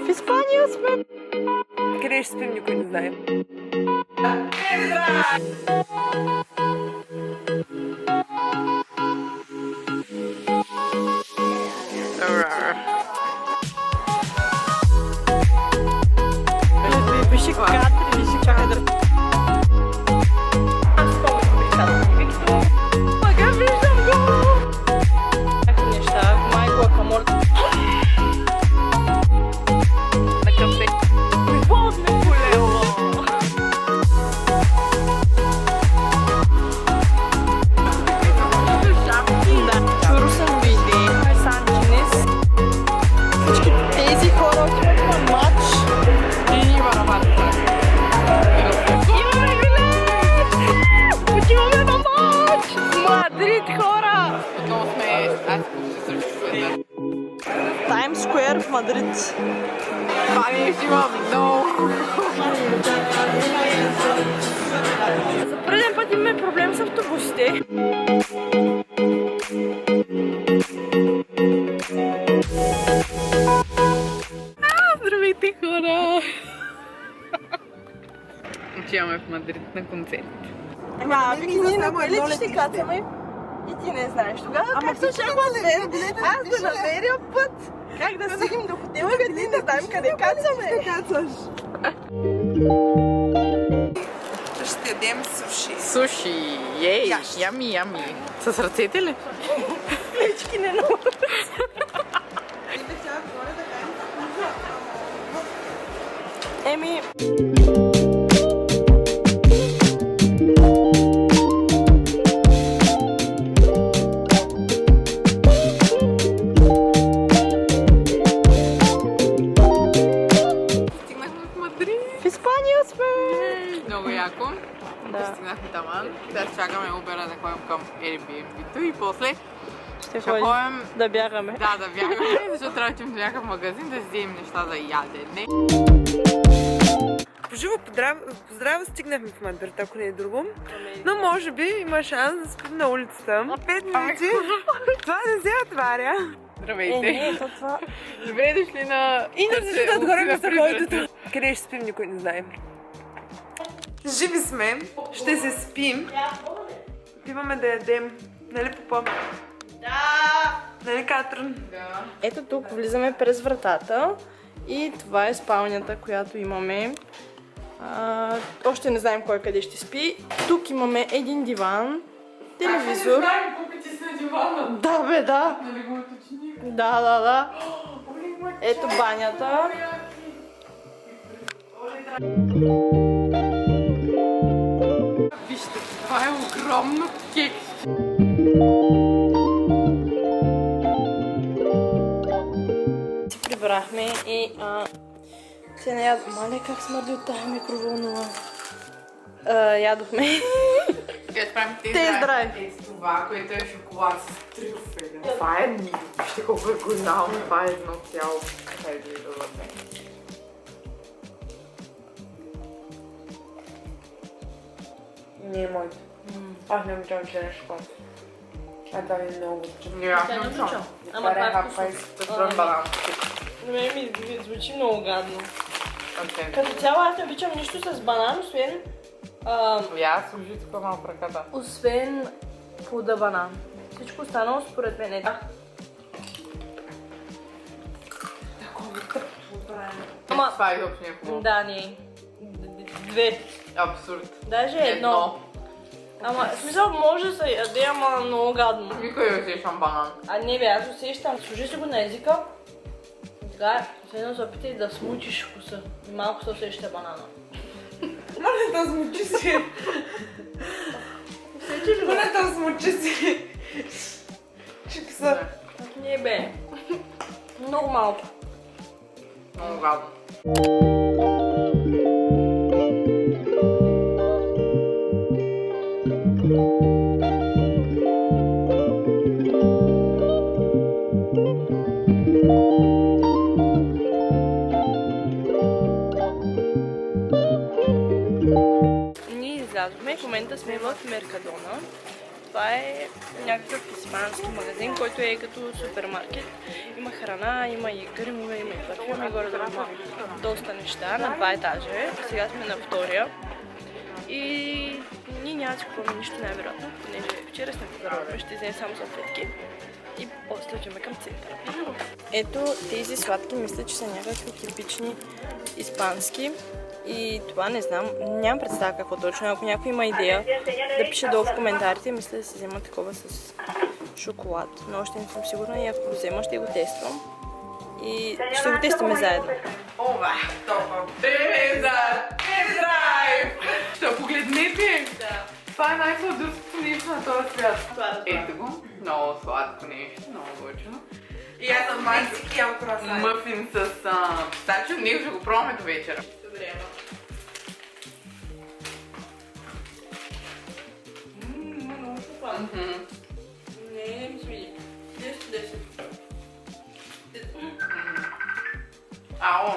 В Испания сме. Къде ще спим, никой не знае. Пиши катри, вижи чакай да... Аз спомням приказвам Виктор. Мага, виждам го! Някакви неща, майко, акамор. На кафе. Возме колело! Чуро съм види, Санчинес. Всички тези хора отиват на матч. И има на матч. Имаме билет! Отиваме на матч! Мадрид, хора! Отново сме аз почти срещу света. Таймс Сквер в Мадрид. Това ми ще има много. За преден път имаме проблем с автобусите. Здравейте, хора! Отиваме в Мадрид на концерт. Вики, ние на колите ще кацаме и ти не знаеш. Тогава как се чаква аз да намеря път. Как да стигнем до хотела, къде да знаем къде кацаме. Ще ядем суши. Суши! Ей! Ями, ями! С ръцете ли? Плечки не много. Еми... Стигнахме в Мадрид! В Испания сме! Много яко. Да. Стигнахме таман. Сега чакаме Uber да ходим към Airbnb-то и после Ще ще ходим ходим да бягаме. да бягаме, защото трябва да отидем до някакъв магазин да си вземем неща за ядене. Поживо поздрава, стигнахме в Мадрид, ако не е друго. Но може би има шанс да спим на улицата. 5 минути. Това не се отваря. Здравейте! Не, то това... Добре дошли на... И на защита отгоре ми се ходите. Къде ще спим, никой не знае. Живи сме, ще се спим. Имаме да ядем. Нали, Попо? Да! Нали, Катрин? Да. Ето тук влизаме през вратата и това е спалнята, която имаме. Още не знаем кой къде ще спи. Тук имаме един диван, телевизор. знаем колко ти си на дивана. Да, бе, да. Нали го уточни? Да. Ето банята. Вижте, това е огромно кек. Си прибрахме и се не ядохме. Мале, как смърди от тази микровълнова. Ядохме. Ще правим Тест драйв. Ето това, което е шоколад с трюфели. Това е мило. Вижте колко е голямо. Това е едно цяло. Хайде да върнем. Не е моето. Аз не обичам черен шоколад. А това ми е много обичам. Не, аз не обичам. Ама това е хапа и с банан. На мен ми звучи много гадно. Окей. Като цяло аз не обичам нищо с банан, освен... Я служи тук малко ръката. освен плода банан. Всичко останало според мен е. Ама- Това изобщо не е хубаво. Да, не. Две. Абсурд. Даже едно. Ама, в смисъл може да се яде, ама много гадно. Никой не усещам банан. А не бе, аз усещам. Служи си го на езика. Така, следно се опитай да смучиш вкуса. И малко се усеща банана. Моля да смучи си. Усетиш го? Моля да смучи си. Чипса. Не бе. Много малко. Много гадно. Ние излязохме, в момента сме в Меркадона. Това Това е някакъв испански магазин, който е като супермаркет. Има храна, има и кремове, има и парфюми, горе-долу има доста неща. На 2 етажа е. Сега сме на втория. И ние няма да си купуваме нищо най-вероятно, понеже вчера сме подаруваме, ще вземем само салфетки и после отиваме към центъра. Ето тези сладки мисля, че са някакви типични испански и това не знам, нямам представа какво точно, ако някой има идея да пише долу в коментарите, мисля да се взема такова с шоколад, но още не съм сигурна и ако го взема ще го тествам и ще го тестваме заедно. Ова, това време за тест-драйв! Ще погледнете? Да. Това е най-сладурското нещо на този свят. Това. Ето го. Много сладко нещо, много готино. И аз съм Мексики, ям круасан. Мъфин с пистачио. Ние ще го пробваме до вечера. Добре, ама. Много вкусно. Не, ми смени. 10. Ао.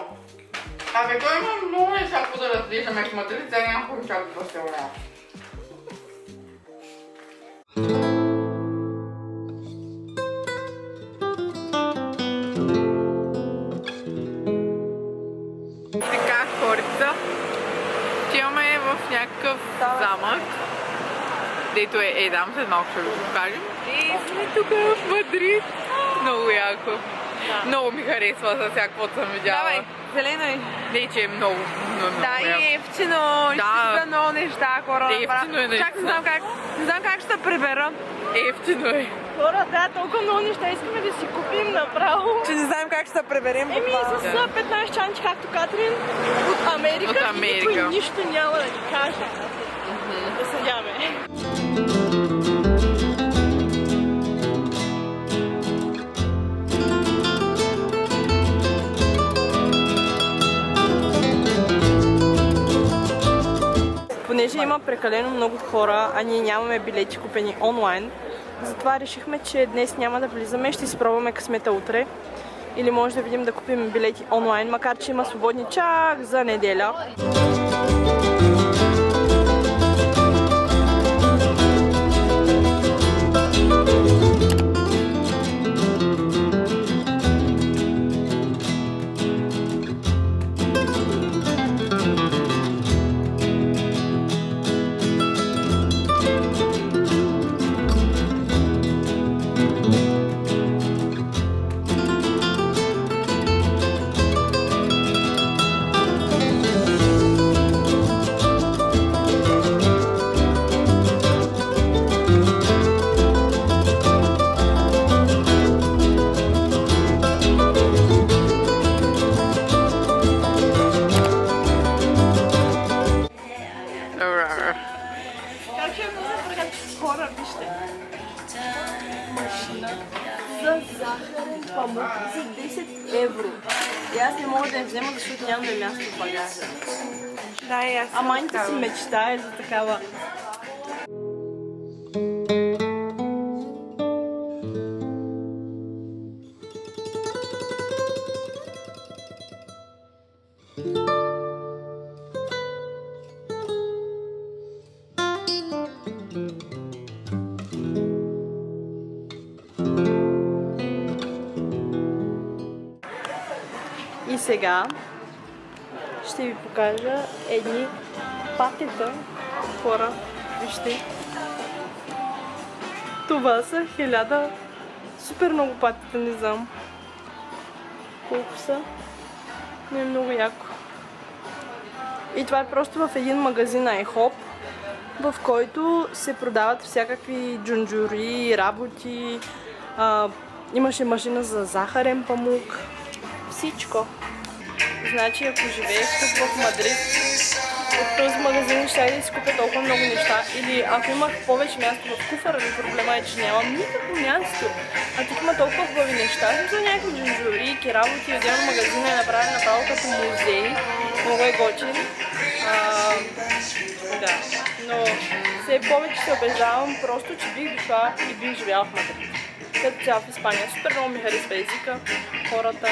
Абе, той има много неща, какво да различаме. Ако имате лице, някакво чак да се ума. Така, хорица. Отиваме в някакъв замък. Дето е там, след малко ще ви го покажем. И сме тук в Мадрид. Много яко. Много ми харесва за всякаквото съм видяла. Давай, зелено е. Не, че е много Да, яко. и ефтино, и стига много неща, хора. Ефтино е Чак не знам как ще се прибера. Ефтино е. Хора, да, толкова много неща искаме да си купим направо. Че не знаем как ще се приберем. Еми с 15 чанти, както Катрин, от Америка. От Америка. И никой нищо няма да ни каже. Да съдяме. Понеже има прекалено много хора, а ние нямаме билети купени онлайн, затова решихме, че днес няма да влизаме, ще си пробваме късмета утре. Или може да видим да купим билети онлайн, макар че има свободни чак за неделя. Хора, вижте. Машина за захарен памук за 10 евро. И аз не мога да я взема, защото нямаме място в багажа. Да, и аз. А майната си мечтае за такава. И сега ще ви покажа едни патета, хора. Вижте. Това са 1000. Супер много патета, не знам колко са, но е много яко. И това е просто в един магазин IHOP, в който се продават всякакви джунджури, работи. Имаше машина за захарен памук. Всичко. Значи, ако живееш тук в Мадрид, от този магазин ще да си купя толкова много неща. Или ако имах повече място в куфара, но проблема е, че нямам никакво място. А тук има толкова хубави неща. За някакви джунджурики, работи, отделно магазин е направен направо като музей. Много е готин. Да. Но все повече се убеждавам просто, че бих дошла и бих живяла в Мадрид. Като цяло в Испания. Супер много ми харесва езика, хората,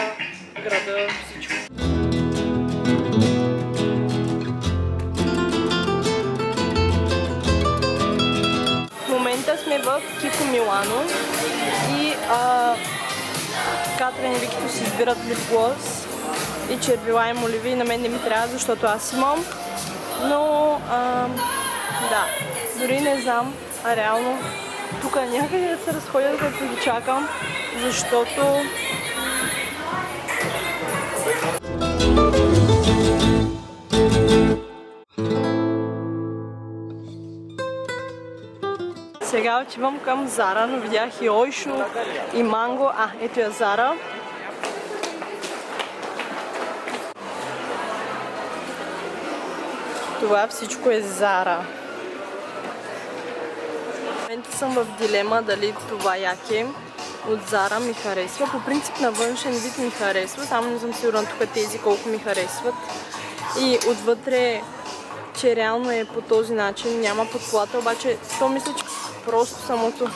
града, всичко. В момента сме в Кико Милано и Катрин и Викито си избират лип-глос и червила и оливи. На мен не ми трябва, защото аз имам. Но да, дори не знам, реално тук някъде да се разходя, като ги чакам, защото сега отивам към Зара, но видях и Ойшо, и Манго. Ето я Зара. Това всичко е Зара. В момента съм в дилема дали това яке от Зара ми харесва. По принцип на външен вид ми харесва, само не съм сигурна тук тези колко ми харесват. И отвътре, че реално е по този начин, няма подплата, обаче то мисля, че просто самото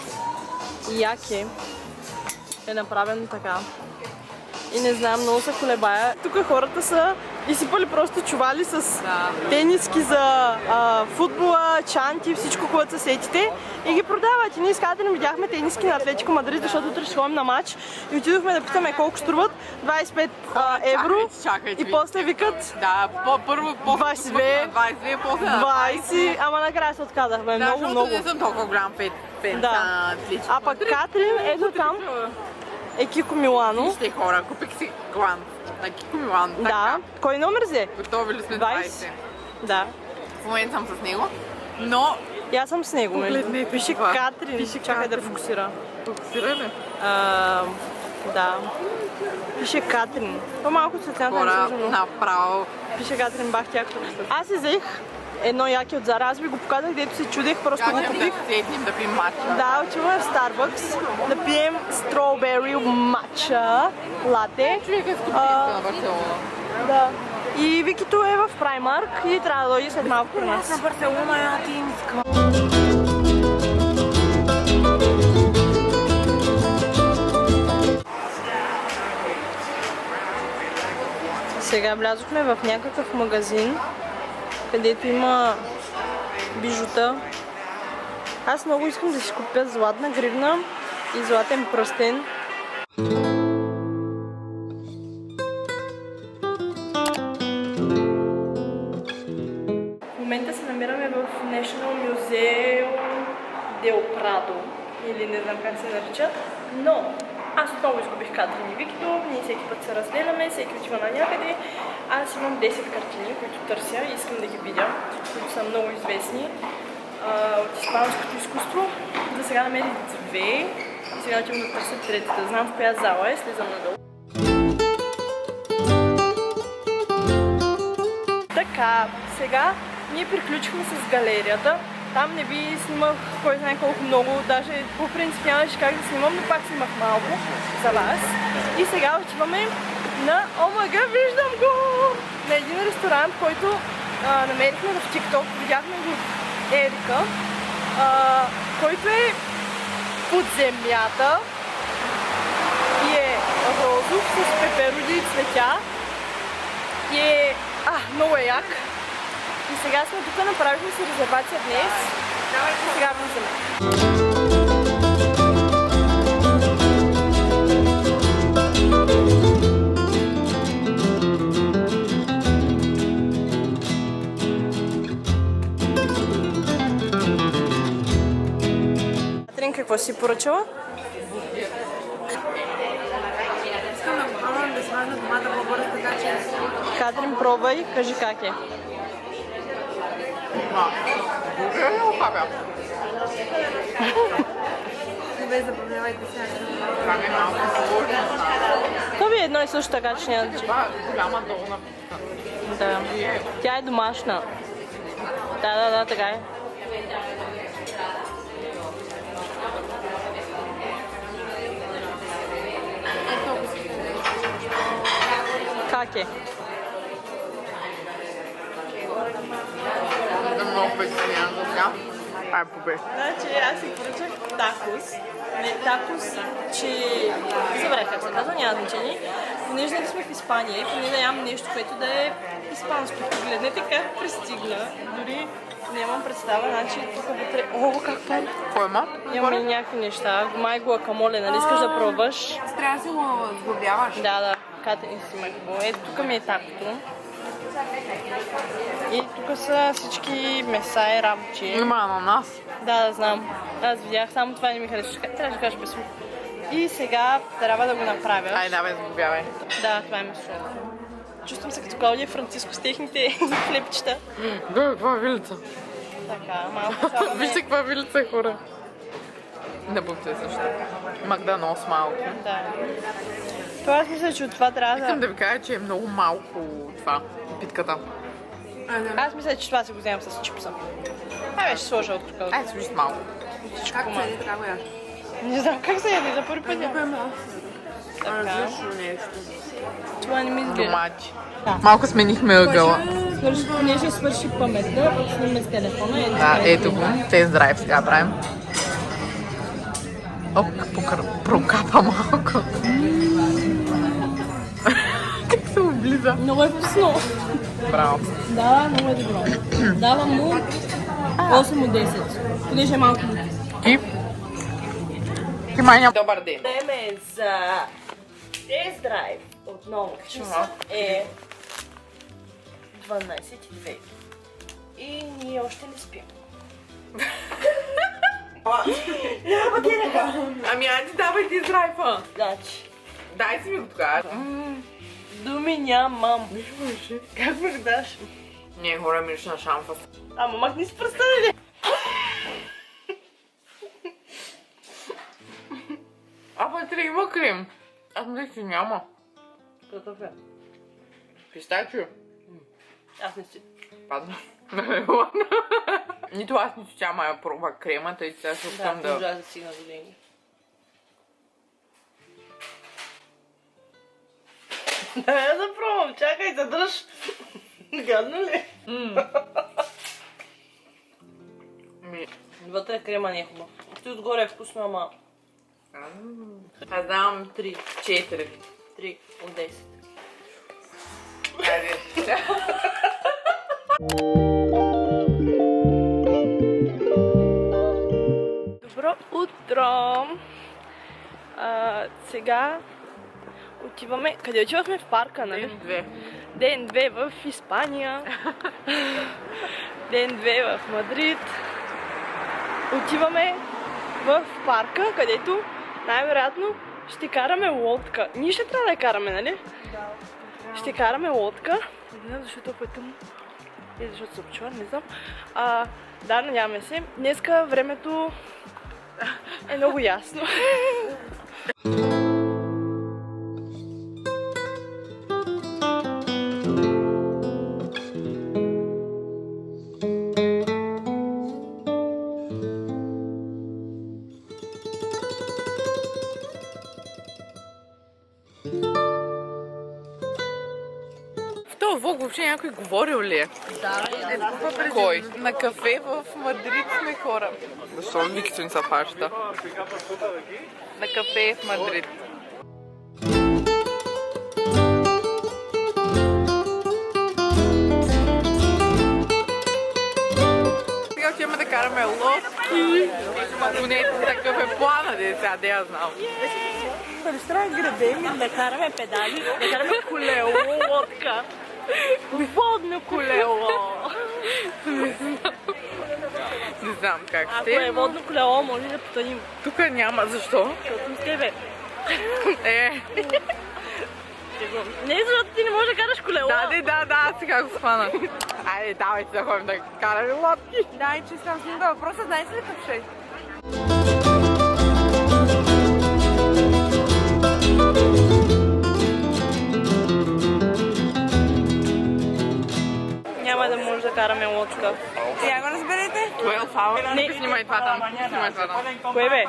яке е направено така. И не знам, много се колебая. Тук хората са изсипали просто чували с тениски за футбола, чанти, всичко, което се сетите и ги продават. И ние с Катрин видяхме тениски на Атлетико Мадрид, защото утре ще ходим на матч и отидохме да питаме колко струват. 25 евро. Чакайте, и после викат да, първо 22, после 20, ама накрая се отказахме. Да, много. Не съм толкова голям фен на Атлетико. А пък Катрин, ето там е Кико Милано. Вижте хора, купих си глан на Кико Милано. Да. Кой номер взе? Готови ли сме 20? Да. В момента съм с него, но... И аз съм с него. Погледнете Пише това. Катрин. Пише Чакай да Катрин. фокусира. Фокусира ли? Да. Пише Катрин. По-малко светлината не Хора, вижда, но направо. пише Катрин, бах тя. Аз си взех едно яке от Зара. Аз ви го показах, дето се чудех, просто го Кажем купих. да седнем да пием матча. Да, отиваме в Starbucks да пием strawberry matcha лате. Човека с куписта на Барселона. Да. И Викито е в Primark и трябва да дойде след малко при нас. На Барселона е латинска. Сега влязохме в някакъв магазин, където има бижута. Аз много искам да си купя златна гривна и златен пръстен. В момента се намираме в National Museo del Prado, или не знам как се нарича, но аз отново изгубих Катрин и Викито, ние всеки път се разделяме, всеки отива на някъде. Аз имам 10 картини, които търся и искам да ги видя, които са много известни от испанското изкуство. За сега намерих 2 и сега отивам да търся третата. Знам в коя зала е, слизам надолу. Така, сега ние приключихме с галерията. Там не ви снимах кой знае колко много, даже по принцип нямаше как да снимам, но пак снимах малко за вас. И сега отиваме на омага, виждам го! На един ресторант, който намерихме в TikTok, видяхме го от Ерика, който е под земята и е розов с пеперуди и цветя и е много е як. И сега сме тук, направихме си резервация днес. И сега влизаме. Катрин, какво си поръчала? Искам да го пробвам да смажна домата по-бързо, така че... Катрин, пробвай, кажи как е. Бургер ли опапя? Не забавлявайте сега. Това ми е малко сложно. То ви е едно и също така, че няма да... Това е голяма долна пица. Да. Тя е домашна. Да, така е. Как е? Много впечатление за сега. Това е победа. Значи аз си поръчах такос. Не такос, че... Забравих как се казва, няма значение. Понеже не сме в Испания и поне да ям нещо, което да е испанско. Погледнете как пристигна. Дори Нямам представа, значи тук вътре... О, как пали! Кой има? Имаме някакви неща. Май гуакамоле, нали искаш да пробваш? Трябва да си го сглобяваш. Да, Катя си ме го. Ето тук ми е такото. И тук са всички меса и работи. Има ананас. Да, знам. Аз видях, само това не ми харесва. Трябва да кажа без лук. И сега трябва да го направя. Ай, давай, сглобявай. Да, това е месо. Чувствам се като Клаудия Франциско с техните хлебчета. Да, каква вилица. Така, малко само Вижте каква вилица, хора. Не бъдете също. Макдоналдс малко. Да. Това аз мисля, че от това трябва Искам да... да ви кажа, че е много малко това, битката. Аз мисля, че това си го вземам с чипса. Ай, ще сложа от тук. Ай, слушай малко. Как се еди, трябва яш? Не знам как се яде, за първи път. Тук е малко. Така. Различно нещо. Това не ми избира. Домати. Малко сменихме ъгъла. Понеже свърши паметта, снимаме с телефона. Да, ето го. Тест драйв сега правим. Оп, прокапа малко. Как се облиза. Много е вкусно. Браво. Да, много е добро. Давам му 8 от 10. Понеже е малко. Ти май няма. Добър ден. Време за тест драйв отново. Часа е 12:02. И ние още не спим. Няма ти ръка. Ами, айде давай ти драйва. Значи, Дай си ми го тогава. думи нямам. Как ме даш? Не, хора, мириш на шамфа. Ама махни с пръста, нали? Вътре има крем. Аз мисля, че няма. Какъв е? Пистачио. Аз не си. Падна. Нито аз, нито тя мая пробва кремата и сега ще опитам Да, да... да стигна до денги. Да, я да пробвам. Чакай, задръж. Гадно ли? Вътре крема не е хубав. Ти отгоре е вкусно, ама... Аз давам 3. 4. 3 от 10. Айде. Добро утро! Сега отиваме... Къде отивахме? В парка, нали? Ден 2. Ден 2 в Испания. Ден 2 в Мадрид. Отиваме в парка, където най-вероятно ще караме лодка. Ние ще трябва да я караме, нали? Да. Ще караме лодка. Не знам защо толкова е тъмно. И защото се обчува, не знам. Да, надяваме се. Днеска времето е много ясно. В влог въобще някой говорил ли е? Да, Кой? На кафе в Мадрид сме хора. Защо никто не се фаща? На кафе в Мадрид. Сега отиваме да караме лодки. Поне такъв е плана, деца, да я знам. Представя градем и да караме педали, да караме колело, лодка. Водно колело. Не знам как Ако ще. е водно колело, може да потъним. Тук няма, защо? Защото с тебе. Не, защото ти не можеш да караш колело. Да, сега го схвана. Айде, давайте да ходим да караме лодки. Да, и че съм с въпроса, знаете ли какъв ще е? Няма да може да караме лодка. Сега го разберете? 12 hours. Не, снимай това там. Снимай това там. Кое бе?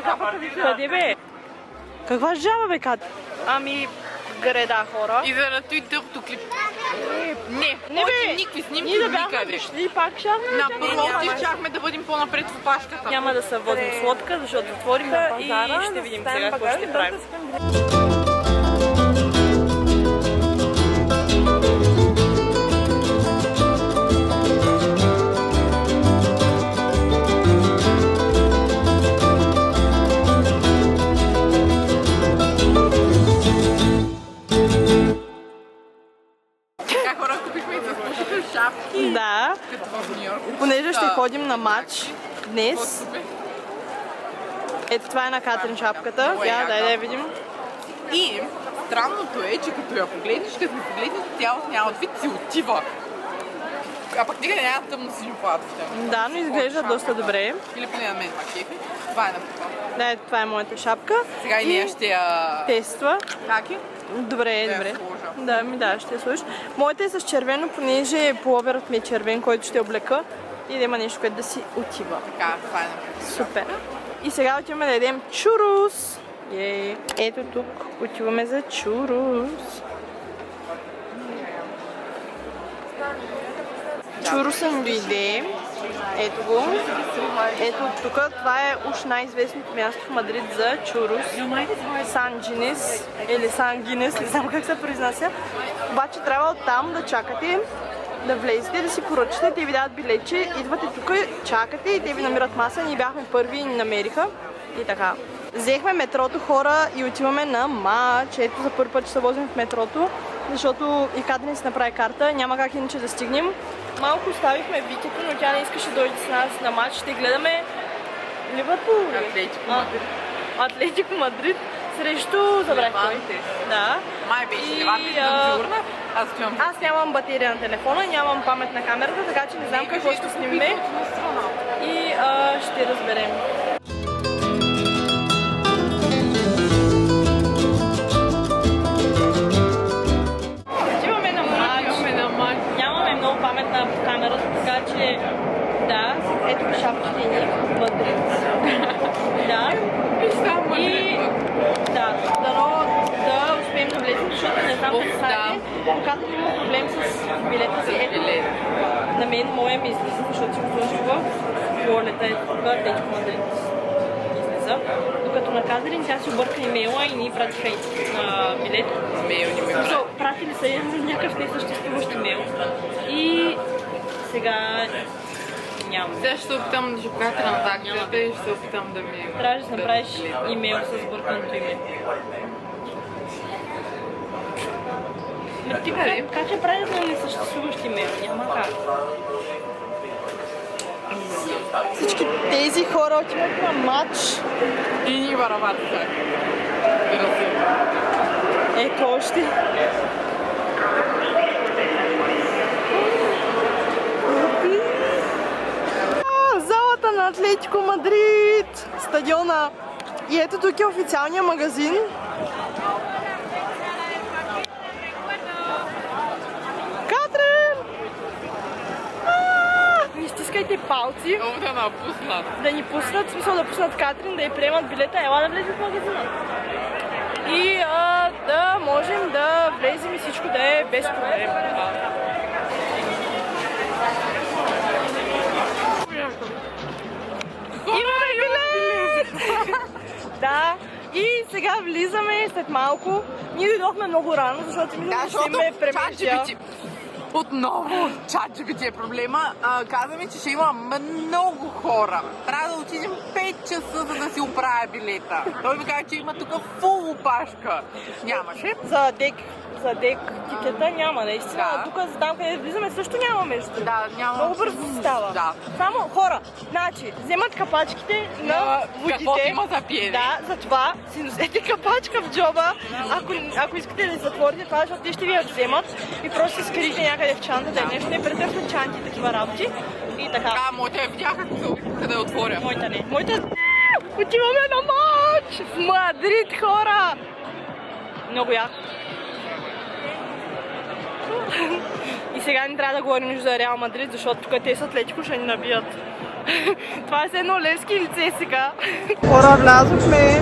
Жабата вижда. Къде бе? Каква жаба бе, Кат? Ами, греда хора. И заради дългото клип. Не, Не бе, никакви снимки ние да бяхме никъде. дошли, пак щяхме да Напротив, чакаме да бъдем по-напред в опашката. Няма да се возим с лодка, защото отвориха и ще видим сега какво ще правим. ходим на матч днес. Ето това е на Катрин шапката. Дай да я видим. И странното е, че като я погледнеш, като ми погледнеш, тя в няма вид си отива. А пък никъде няма тъмно синьо платъче. Да, но изглежда доста добре. Или поне на мен макефи. Това е на това. Да, ето това е моята шапка. Сега и нея ще я... Тества. Как е? Добре, добре. Да, ще я сложиш. Моята е с червено, понеже пуловерът ми е червен, който ще облека и да има нещо, което да си отива. Така, това е на Супер. И сега отиваме да ядем чурус. Ето тук отиваме за чурус. Чуруса ми дойде. Ето го. Ето тук, това е уж най-известното място в Мадрид за чурус. Сан Гинес или Сан Гинес, не знам как се произнася. Обаче трябва оттам да чакате, да влезете, да си поръчате, те ви дават билетче, идвате тук, чакате и те ви намират маса. Ние бяхме първи и ни намериха. И така. Взехме метрото, хора, и отиваме на матч. Ето за първи път ще се возим в метрото, защото и Катрин си направи карта, няма как иначе да стигнем. Малко оставихме Викето, но тя не искаше да дойде с нас на матч. Ще гледаме Ливърпул. Атлетико Мадрид срещу... Забрах кой. Да. Май беше Ливърпул. Аз нямам батерия на телефона, нямам памет на камерата, така че не знам какво ще снимем и ще разберем. Нямаме много памет на камерата, така че да, ето шапките ни в Мадрид. Да. И да, да успеем да влезем, защото не знам как стане. Когато има проблем с билета си, ето на мен моя ми излиза, защото си го сложих в волета, ето тук, Атлетико Мадрид излиза. Докато на Катрин тя си обърка имейла и ни пратиха билет. Пратили са някакъв несъществуващ имейл. И сега няма. Сега ще се опитам да ще покажа транзакцията и ще се опитам да ми... Трябва да направиш имейл с бърканото име. Ти как ще правиш на несъществуващ имейл? Няма как. Всички тези хора отиват на матч. И ни барабатите. Ето още. Залата на Атлетико Мадрид. Стадиона. И ето тук е официалния магазин. Катрин! Не стискайте палци. Много да напуснат. Да ни пуснат, в смисъл да пуснат Катрин, да й приемат билета, ела да влезе в магазина. И да можем да влезем и всичко да е без проблем. Имаме билет! Да, и сега влизаме след малко. Ние дойдохме много рано, защото мисля, че ще имаме премиерия. Отново ChatGPT е проблема. Каза ми, че ще има много хора. Трябва да отидем 5 часа, за да си оправя билета. Той ми каза, че има тук фул опашка. Нямаше. За дек тикета няма, наистина. Да. Тук за там, къде влизаме, също няма между. Да, няма. Много бързо се става. Да. Само хора, значи, вземат капачките на водите. Каквото има за пиене. Да, затова си носете капачка в джоба. Ако искате да затворите това, защото те ще ви я вземат и просто се скрите някъде в чанта, да нещо не претърсват чанти, такива работи. И така. Да, моята я видяха, къде да отворя. Моята не. Отиваме на матч в Мадрид, хора! Много яко. И сега не трябва да говорим за Реал Мадрид, защото тук те са Атлетико ще ни набият. Това е едно Левски лице сега. Хора, влязохме.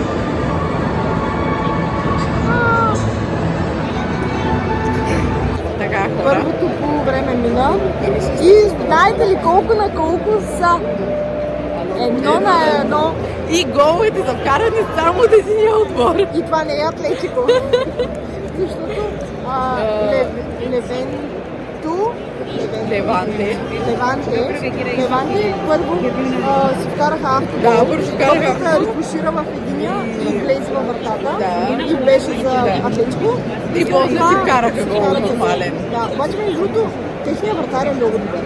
Така, хора. Първото полувреме мина. И знаете ли колко на колко са? 1-1. И головете са вкарани само от единия отбор. И това не е Атлетико. Защото Левен Ту, Леванте. Леванте, първо си вкараха авто. Да, първо си вкараха авто. Топката рикошира в единия и влезе във вратата. Да. И беше за Атлетико. И после си вкараха гол нормален. Да, обаче между другото, техният вратар е много добър.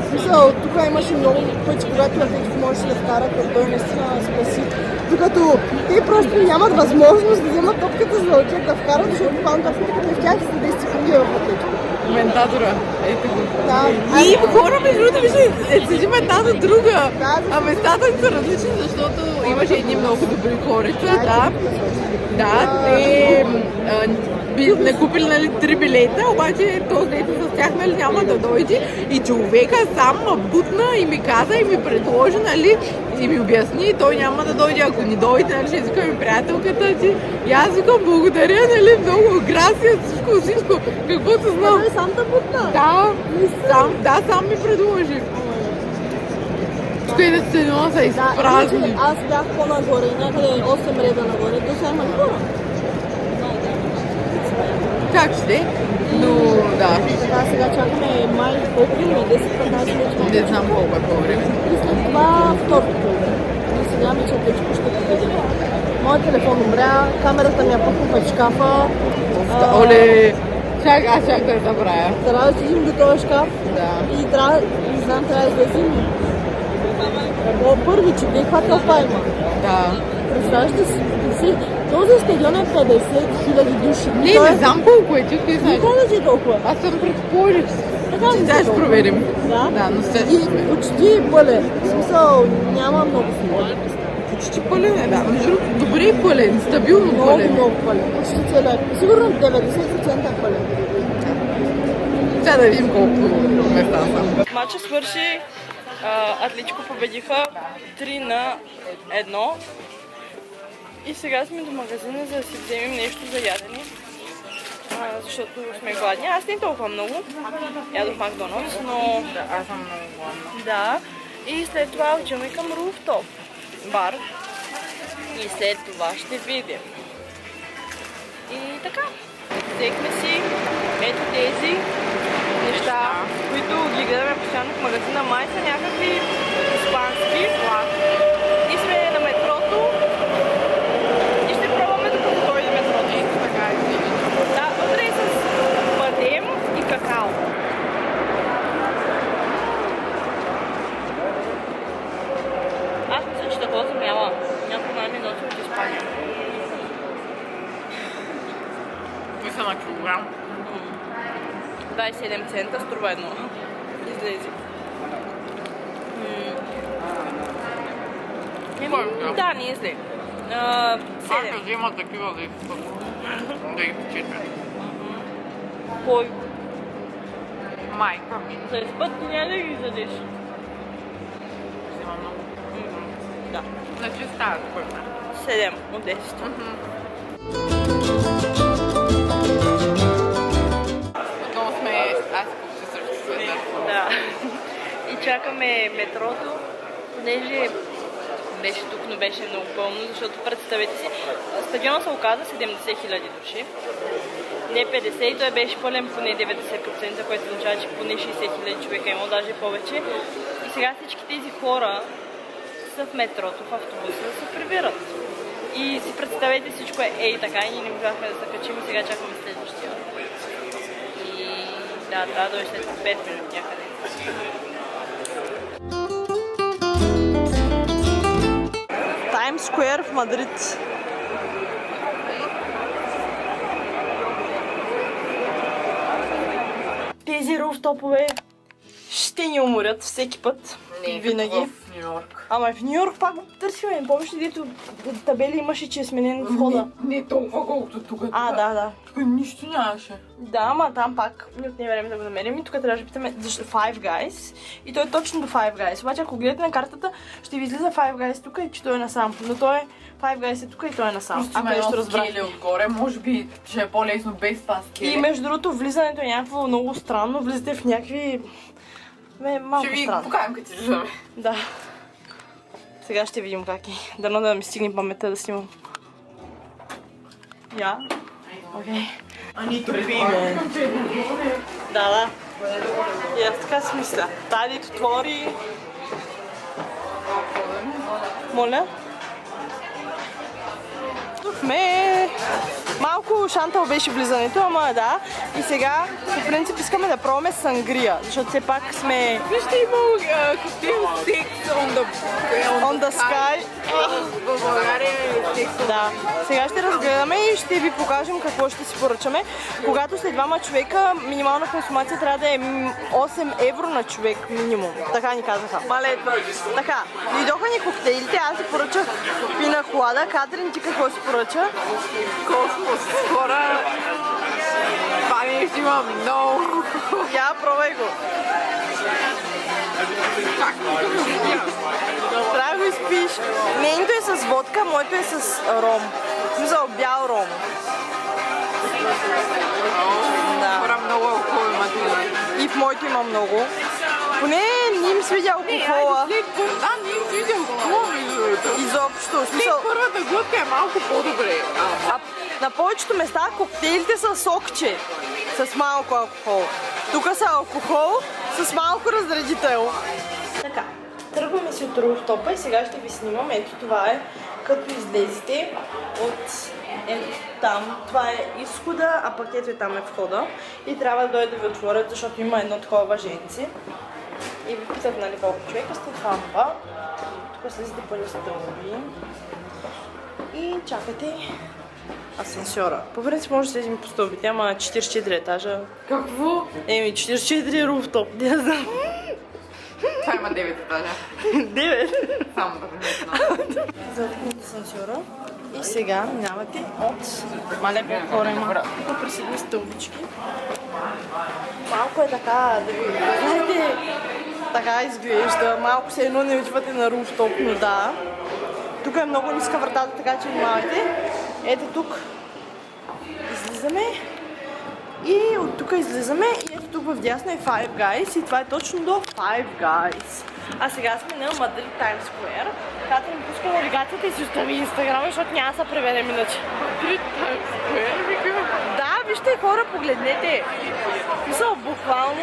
В смисъл, тук имаше много пъти, когато Атлетико можеше да вкара, като той наистина спаси. Докато те просто нямат възможност да вземат топката за да отидат да вкарат, защото буквално топката в тях за 10 секунди е в Атлетико. Коментатора. Ето го. Да. И хора, между другото, вижте, седим една до друга. Да, А местата са различни, защото имаше едни много добри хорица, да. Да, те не купили, нали, 3 билета, обаче този дето с тях, нали, няма да дойде. И човека сам бутна и ми каза и ми предложи, нали, и ми обясни, той няма да дойде, ако не дойде, нали, ще извикаме приятелката ти. И аз викам, благодаря, нали, много, грация, всичко, каквото знам. Той сам да бутна. Да, сам ми предложи. Тук и да стадиона са изпразни. Аз бях по-нагоре, някъде 8 реда нагоре, до сега има ли хора? Как ще? Но да. Така, сега чакаме май колко има, 10-15 минути. Не знам колко е по-време. И след това второто половина. И сега ми, че Атлетико ще победим. Моят телефон умря, камерата ми я пъкна в шкафа. Оле! Аз чак да я забравя. Трябва да седим до този шкаф. Да. И трябва, не знам, трябва да излезем. Първи, че каква тълпа има. Да. Представяш ли си? Този стадион е 50 000 души. Не знам колко е, ти знаеш. Не кажа, че е толкова. Аз съм предположил. Така ли? Сега ще проверим. Да? Но сега И почти пълен. В смисъл, няма много снимки. почти пълен е, да. Между другото, добре пълен, стабилно пълен. Много пълен. Почти целият. Сигурно 90% е пълен. Сега да видим колко места са. Матчът свърши. Атлетико победиха 3-1. И сега сме до магазина, за да си вземем нещо за ядене. Защото сме гладни. Аз не толкова много. Ядох Макдоналдс, но... Да, аз съм много гладна. Да. И след това отиваме към Rooftop бар. И след това ще видим. И така. Взехме си ето тези неща, които ги гледаме постоянно в магазина. Май са някакви испански. И сме на метрото. И ще пробваме докато дойде метрото. Така е. Да, вътре е с бадем и какао. Аз мисля, че такова съм яла. Някой май ми носи от Испания. Кои са на килограм? 27 цента струва едно. Излезе. Да, не излезе. 7. Как взема такива да ги почитаме? Кой? Майка ми. За път няма да ги задеш. Взема много. Да. Значи става според мен. 7 от 10. Отново сме аз почти също света. Да. И чакаме метрото, понеже беше тук, но беше много пълно, защото представете си, стадиона се оказа 70 000 души. Не 50 и той беше пълен поне 90%, което означава, че поне 60 000 човека има, даже повече. И сега всички тези хора са в метрото, в автобуса, да се прибират. И си представете, всичко е ей така и ние не можахме да се качим и сега чакаме следващия. И да, трябва да дойде след 5 минути някъде. Times Square в Мадрид. Тези руфтопове ще ни уморят всеки път. Не, винаги. в Нью Йорк. Ама в Нью Йорк пак търсиме. Помниш ли, дето табели имаше, че е сменен входа? Не толкова колкото тук. Да. Тук нищо нямаше. Да, ама там пак ни отне време да го намерим и тук трябва да питаме защо Five Guys и той е точно до Five Guys. Обаче ако гледате на картата, ще ви излиза Five Guys тук и че той е насам. Но той е Five Guys е тук и той е насам. Ако нещо разбрахте. Отгоре, може би ще е по-лесно без това скеле. И между другото влизането е някакво много странно. Влизате в някакви... малко ще ви странно. покажем като излизаме. Да. Сега ще видим как е. Дано да ми стигне паметта да снимам. Я? Окей. I need to pee, man. Да. И аз така си мисля. Тази дето твори... Моля? Ме... Малко шантал беше влизането, ама да. И сега, по принцип, искаме да пробваме сангрия, защото все пак сме... Вижте, има коктейл секс On the sky. в България е секс. Да. Сега ще разгледаме и ще ви покажем какво ще си поръчаме. Когато сте двама човека, минимална консумация трябва да е 8 евро на човек минимум. Така ни казаха. Мале, така, дойдоха ни коктейлите, аз си поръчах пина колада. Катрин, ти какво си поръча? Космос, хора. Това нещо има много. Я, пробвай го. Трябва да го изпиш. Нейното е с водка, моето е с ром. В смисъл, бял ром. Да. Хора, много алкохол имат. И в моето има много. Поне не им свиди алкохола. Да, не им свиди алкохола, между другото. Изобщо. В След смисъл, първата глътка е малко по-добре. а на повечето места коктейлите са сокче. С малко алкохол. Тук са алкохол с малко разредител. Така, тръгваме си от руфтопа и сега ще ви снимам. Ето това е, като излезете от ето там. Това е изхода, а пък ето там е входа. И трябва да дойде да ви отворят, защото има едно такова въженце. И ви питат, нали, колко човека сте в хамба. Тук слезете по стълби. И чакайте асансьора. По принцип може да слезем по стълбите, ама 44 етажа. Какво? 44 руфтоп, не знам. Това има 9 етажа. 9. Само да не знам. Заткнете асансьора. И сега минавате от малепо хора има. Тук присъдни стълбички. Малко е така, да ви знаете, така изглежда. Малко се едно не отивате на руфтоп, но да. Тук е много ниска вратата, така че внимавайте. Ето тук излизаме. И от тук излизаме и ето тук вдясно е Five Guys и това е точно до Five Guys. А сега сме на Мадрид Times Square. Катрин пуска навигацията и си остави Инстаграма, защото няма да се преведем иначе. Мадрид Times Square, викам. Да, вижте хора, погледнете. Мисъл, буквално.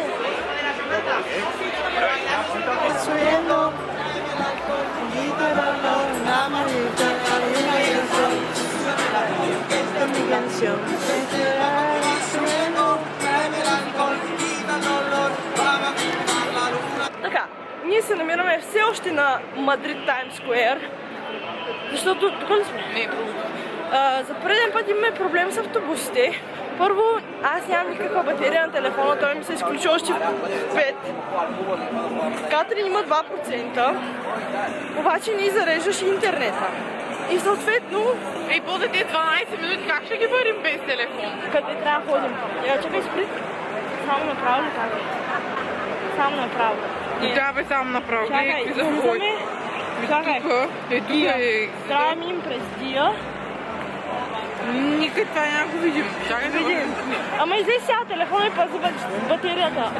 Така, ние се намираме все още на Мадрид Times Square, защото тук ли сме? Не, друго. За преден път имаме проблем с автобусите. Първо, аз нямам никаква батерия на телефона, той ми се изключи още в 5. Катрин има 2%, обаче не зареждаш интернета. И съответно... Ей, после тези 12 минути как ще ги варим без телефон? Къде трябва да ходим? Я чакай, спри. Само направо ли така? Само направо. Да, бе, само направо. Чакай, Гледай, какви заходи. излизаме. Чакай. Тук е... Трябва да минем през Дия. Никъде това няма го видим. Чакай да Видим. Ама излез сега телефона и пази батерията.